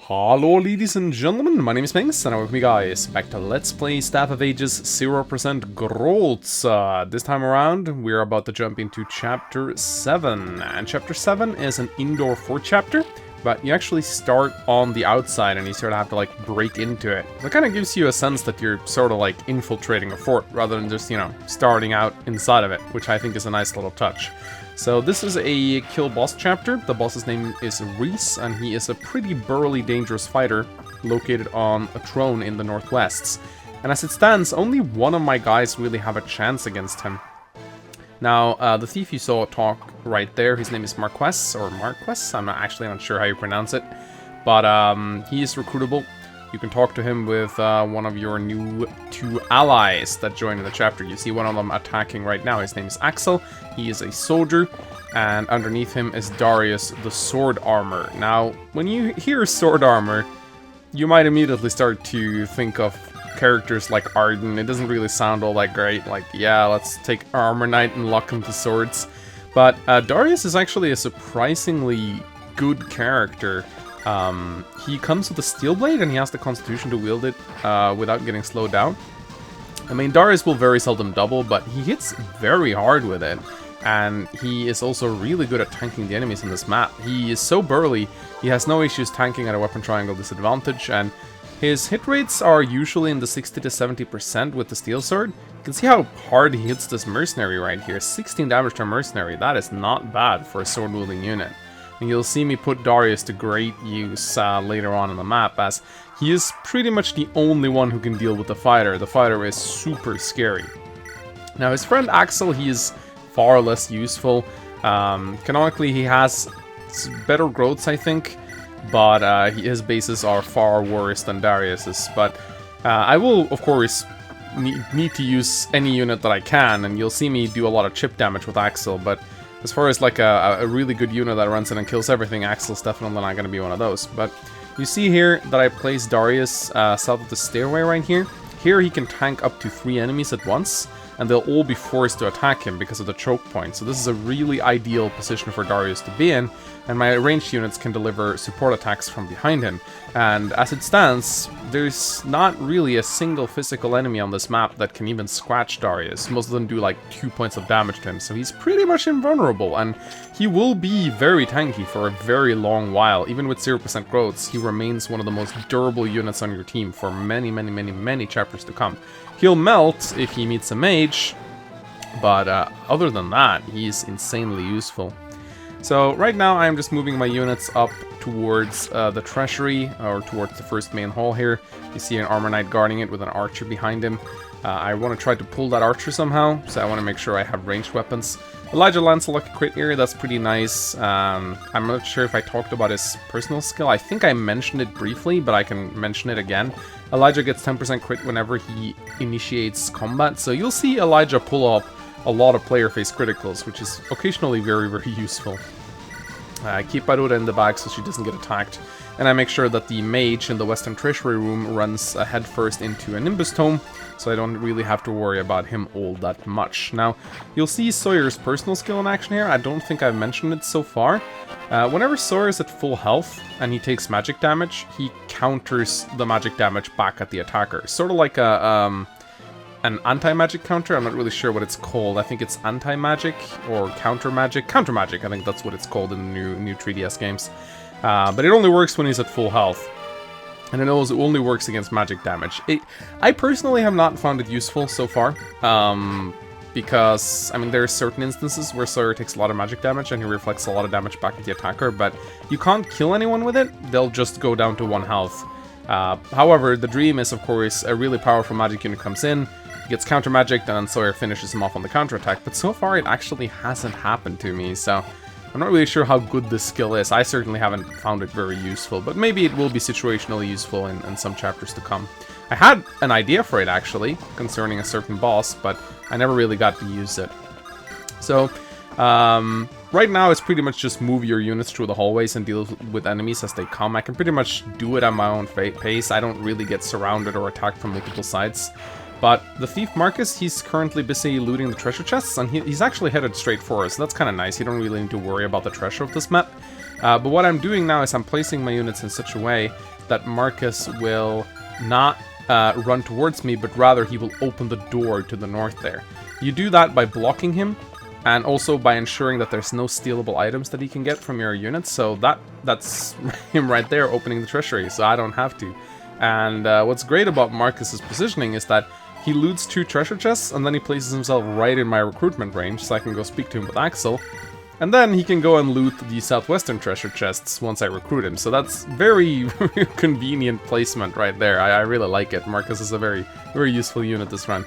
Hello ladies and gentlemen, my name is Mengs and welcome you guys back to Let's Play Staff of Ages 0% Growth. This time around we're about to jump into Chapter 7, and Chapter 7 is an indoor fort chapter, but you actually start on the outside and you sort of have to like break into it. So it kind of gives you a sense that you're sort of like infiltrating a fort rather than just, you know, starting out inside of it, which I think is a nice little touch. So this is a kill boss chapter. The boss's name is Reese, and he is a pretty burly, dangerous fighter located on a throne in the northwest. And as it stands, only one of my guys really have a chance against him. Now, the thief you saw talk right there, his name is Marquess, or Marquess, I'm actually not sure how you pronounce it. But he is recruitable. You can talk to him with one of your new two allies that joined in the chapter. You see one of them attacking right now. His name is Axel. He is a soldier, and underneath him is Darius, the sword armor. Now, when you hear sword armor, you might immediately start to think of characters like Arden. It doesn't really sound all that great. Like, yeah, let's take Armor Knight and lock him to swords. But Darius is actually a surprisingly good character. He comes with a steel blade and he has the constitution to wield it without getting slowed down. I mean, Darius will very seldom double, but he hits very hard with it. And he is also really good at tanking the enemies in this map. He is so burly, he has no issues tanking at a weapon triangle disadvantage, and his hit rates are usually in the 60 to 70% with the steel sword. You can see how hard he hits this mercenary right here. 16 damage to a mercenary, that is not bad for a sword wielding unit. And you'll see me put Darius to great use later on in the map, as he is pretty much the only one who can deal with the fighter. The fighter is super scary. Now his friend Axel, he is far less useful. Canonically he has better growths, I think, but his bases are far worse than Darius's. But I will, of course, need to use any unit that I can, and you'll see me do a lot of chip damage with Axel, but as far as like a really good unit that runs in and kills everything, Axel's definitely not going to be one of those. But you see here that I placed Darius south of the stairway right here. Here he can tank up to 3 enemies at once, and they'll all be forced to attack him because of the choke point. So this is a really ideal position for Darius to be in, and my ranged units can deliver support attacks from behind him. And as it stands, there's not really a single physical enemy on this map that can even scratch Darius. Most of them do like 2 points of damage to him, so he's pretty much invulnerable, and he will be very tanky for a very long while. Even with 0% growths, he remains one of the most durable units on your team for many chapters to come. He'll melt if he meets a mage, but other than that, he's insanely useful. So right now I'm just moving my units up towards the treasury, or towards the first main hall here. You see an armor knight guarding it with an archer behind him. I want to try to pull that archer somehow, so I want to make sure I have ranged weapons. Elijah lands a lucky crit here, that's pretty nice. I'm not sure if I talked about his personal skill. I think I mentioned it briefly, but I can mention it again. Elijah gets 10% crit whenever he initiates combat, so you'll see Elijah pull up a lot of player face criticals, which is occasionally very useful. I keep Aurora in the back so she doesn't get attacked, and I make sure that the mage in the western treasury room runs head first into a Nimbus Tome, so I don't really have to worry about him all that much. Now, you'll see Sawyer's personal skill in action here. I don't think I've mentioned it so far. Whenever Sawyer's at full health and he takes magic damage, he counters the magic damage back at the attacker. Sort of like an anti-magic counter. I'm not really sure what it's called. I think it's anti-magic or counter-magic. Counter-magic, I think that's what it's called in the new 3DS games. But it only works when he's at full health. And it also only works against magic damage. I personally have not found it useful so far. Because, I mean, there are certain instances where Sawyer takes a lot of magic damage and he reflects a lot of damage back at the attacker, but you can't kill anyone with it. They'll just go down to 1 health. However, the dream is, of course, a really powerful magic unit comes in, gets counter magic, and then Sawyer finishes him off on the counterattack. But so far, it actually hasn't happened to me, so I'm not really sure how good this skill is. I certainly haven't found it very useful, but maybe it will be situationally useful in some chapters to come. I had an idea for it, actually, concerning a certain boss, but I never really got to use it. So, right now it's pretty much just move your units through the hallways and deal with enemies as they come. I can pretty much do it at my own pace. I don't really get surrounded or attacked from multiple sides. But the thief Marcus, he's currently busy looting the treasure chests, and he's actually headed straight for us. So that's kind of nice. You don't really need to worry about the treasure of this map. But what I'm doing now is I'm placing my units in such a way that Marcus will not run towards me, but rather he will open the door to the north there. You do that by blocking him, and also by ensuring that there's no stealable items that he can get from your units, so that's him right there opening the treasury, so I don't have to. And what's great about Marcus's positioning is that he loots 2 treasure chests, and then he places himself right in my recruitment range, so I can go speak to him with Axel. And then he can go and loot the southwestern treasure chests once I recruit him, so that's very convenient placement right there. I really like it. Marcus is a very useful unit this run.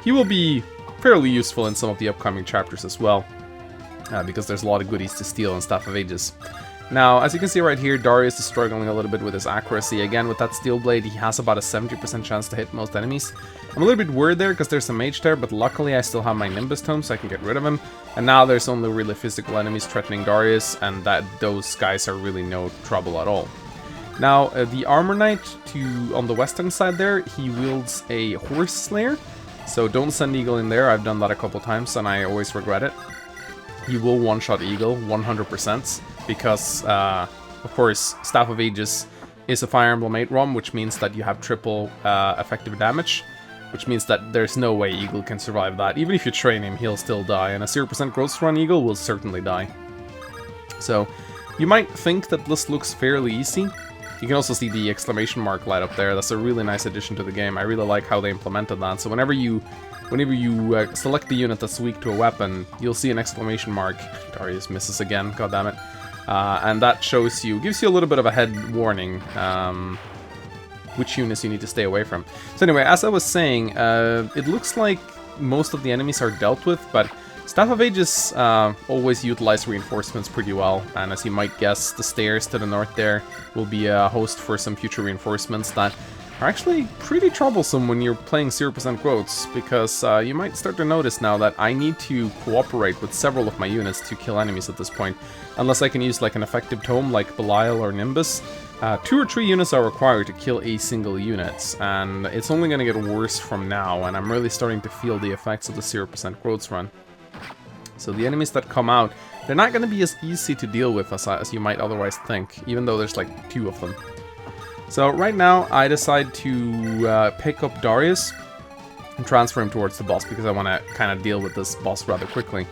He will be fairly useful in some of the upcoming chapters as well, because there's a lot of goodies to steal in Staff of Ages. Now, as you can see right here, Darius is struggling a little bit with his accuracy. Again, with that steel blade, he has about a 70% chance to hit most enemies. I'm a little bit worried there because there's a mage there, but luckily I still have my Nimbus Tome, so I can get rid of him. And now there's only really physical enemies threatening Darius, and those guys are really no trouble at all. Now, the Armor Knight on the western side there, he wields a Horse Slayer. So don't send Eagle in there. I've done that a couple times and I always regret it. He will one-shot Eagle 100% because, of course, Staff of Ages is a Fire Emblem 8 ROM, which means that you have triple effective damage, which means that there's no way Eagle can survive that. Even if you train him, he'll still die, and a 0% growth run Eagle will certainly die. So, you might think that this looks fairly easy. You can also see the exclamation mark light up there. That's a really nice addition to the game. I really like how they implemented that. So whenever you select the unit that's weak to a weapon, you'll see an exclamation mark. Darius misses again, goddammit. And that gives you a little bit of a head warning, which units you need to stay away from. So anyway, as I was saying, it looks like most of the enemies are dealt with, but Staff of Ages always utilize reinforcements pretty well, and as you might guess, the stairs to the north there will be a host for some future reinforcements that are actually pretty troublesome when you're playing 0% growths, because you might start to notice now that I need to cooperate with several of my units to kill enemies at this point, unless I can use like an effective tome like Belial or Nimbus. 2 or 3 units are required to kill a single unit, and it's only going to get worse from now, and I'm really starting to feel the effects of the 0% growths run. So the enemies that come out, they're not going to be as easy to deal with as you might otherwise think, even though there's like 2 of them. So right now I decide to pick up Darius and transfer him towards the boss because I want to kind of deal with this boss rather quickly.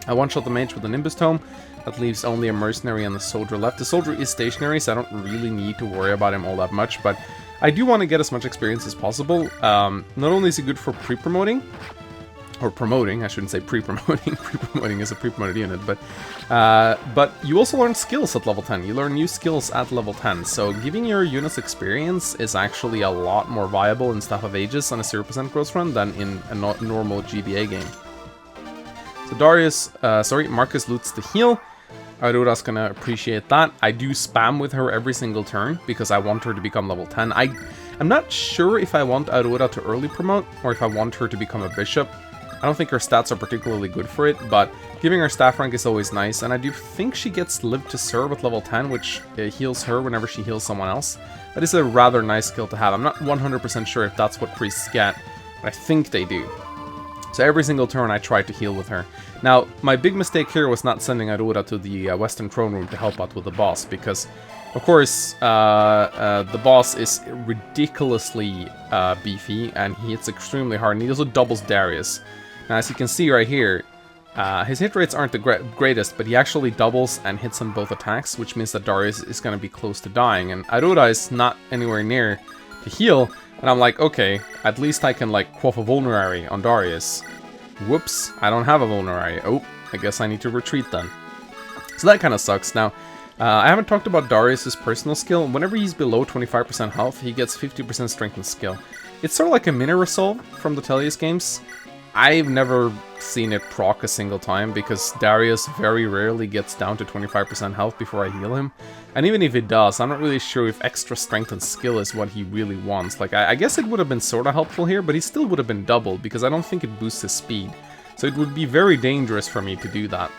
I one-shot the mage with the Nimbus Tome. That leaves only a mercenary and the soldier left. The soldier is stationary, so I don't really need to worry about him all that much, but I do want to get as much experience as possible. Not only is he good for pre-promoting, or promoting, I shouldn't say pre-promoting, pre-promoting is a pre-promoted unit, but you also learn skills at level 10, you learn new skills at level 10, so giving your units experience is actually a lot more viable in Staff of Ages on a 0% growth run than in a normal GBA game. So Marcus loots the heal. Aurora's gonna appreciate that. I do spam with her every single turn because I want her to become level 10. I'm not sure if I want Aurora to early promote or if I want her to become a bishop. I don't think her stats are particularly good for it, but giving her staff rank is always nice, and I do think she gets Live to Serve at level 10, which heals her whenever she heals someone else. That is a rather nice skill to have. I'm not 100% sure if that's what priests get, but I think they do. So every single turn I try to heal with her. Now, my big mistake here was not sending Aurora to the Western Throne Room to help out with the boss, because, of course, the boss is ridiculously beefy, and he hits extremely hard, and he also doubles Darius. Now, as you can see right here, his hit rates aren't the greatest, but he actually doubles and hits on both attacks, which means that Darius is going to be close to dying, and Aurora is not anywhere near to heal, and I'm like, okay, at least I can, like, quaff a vulnerary on Darius. Whoops, I don't have a vulnerary. Oh, I guess I need to retreat then. So that kind of sucks. Now, I haven't talked about Darius' personal skill. Whenever he's below 25% health, he gets 50% strength and skill. It's sort of like a mini resolve from the Tellius games. I've never seen it proc a single time because Darius very rarely gets down to 25% health before I heal him. And even if it does, I'm not really sure if extra strength and skill is what he really wants. Like, I guess it would have been sort of helpful here, but he still would have been doubled because I don't think it boosts his speed. So it would be very dangerous for me to do that.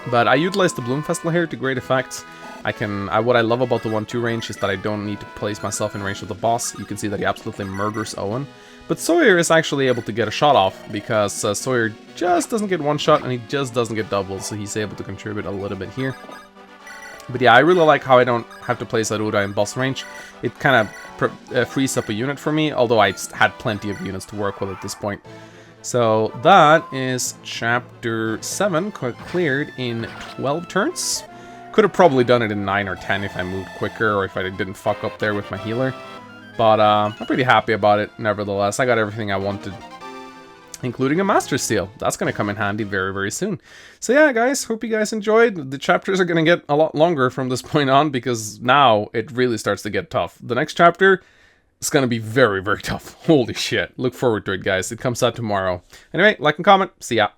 But I utilized the Bloom Festival here to great effect. What I love about the 1-2 range is that I don't need to place myself in range of the boss. You can see that he absolutely murders Owen. But Sawyer is actually able to get a shot off, because Sawyer just doesn't get one shot and he just doesn't get doubles, so he's able to contribute a little bit here. But yeah, I really like how I don't have to place Aruda in boss range. It kind of frees up a unit for me, although I had plenty of units to work with at this point. So that is Chapter 7 cleared in 12 turns. Could have probably done it in 9 or 10 if I moved quicker, or if I didn't fuck up there with my healer. But I'm pretty happy about it, nevertheless. I got everything I wanted, including a Master Seal. That's going to come in handy very, very soon. So yeah, guys, hope you guys enjoyed. The chapters are going to get a lot longer from this point on, because now it really starts to get tough. The next chapter is going to be very, very tough. Holy shit. Look forward to it, guys. It comes out tomorrow. Anyway, like and comment. See ya.